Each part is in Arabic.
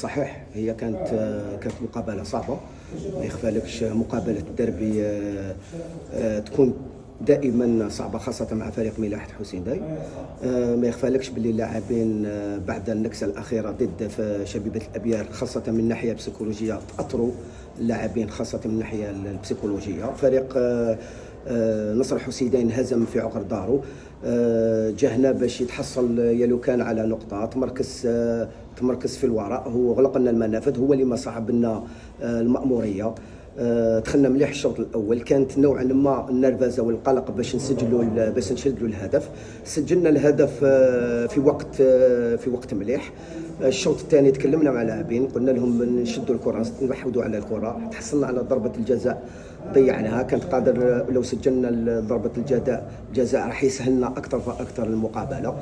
صحيح، هي كانت مقابله صعبه. ما يخفالكش مقابله الدربي تكون دائما صعبه، خاصه مع فريق ملاحه حسين داي. ما يخفالكش باللي اللاعبين بعد النكسه الاخيره ضد شبيبه الابيار، خاصه من الناحيه البسيكولوجيه، تاثروا اللاعبين خاصه من الناحيه البسيكولوجيه. فريق نصر حسيدين انهزم في عقر دارو، جهنا باش يتحصل يا لو كان على نقطه، تمركز في الوراء، هو غلق لنا المنافذ، هو اللي ما صعب لنا المأموريه. دخلنا مليح الشوط الاول، كانت نوعا ما النرفزه والقلق باش نسجلوا الهدف. سجلنا الهدف في وقت مليح. الشوط الثاني تكلمنا مع اللاعبين، قلنا لهم نشدوا الكره، نحودوا على الكره، تحصلنا على ضربه الجزاء ضيعناها. كانت قادر لو سجلنا ضربه الجزاء راح يسهلنا اكثر فاكثر المقابله.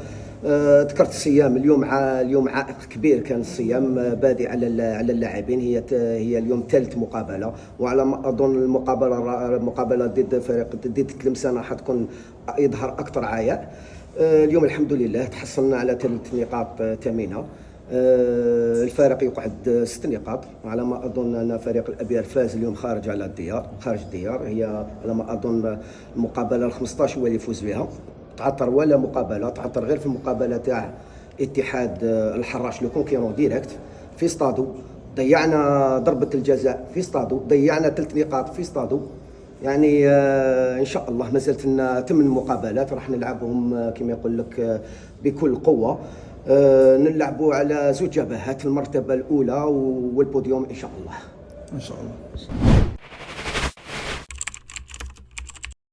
ذكرت الصيام اليوم عائق كبير كان الصيام بادئ على اللاعبين. هي اليوم ثالث مقابله، وعلى ما اظن المقابله ضد تلمسان راح تكون يظهر اكثر عياء. اليوم الحمد لله تحصلنا على 3 نقاط ثمينه. الفارق يقعد 6 نقاط، على ما اظن ان فريق الابيار فاز اليوم خارج الديار. هي على ما اظن المقابله ال15 هو اللي يفوز بها. تعثر ولا مقابله، تعثر غير في المقابله تاع اتحاد الحراش لو كونكيرون ديريكت في ستادو. ضيعنا ضربه الجزاء في ستادو، ضيعنا 3 نقاط في ستادو. يعني ان شاء الله ما زالت لنا 8 مقابلات راح نلعبهم كما يقول لك بكل قوه. نلعبوا على 2 جبهات، المرتبه الاولى والبوديوم ان شاء الله. ان شاء الله.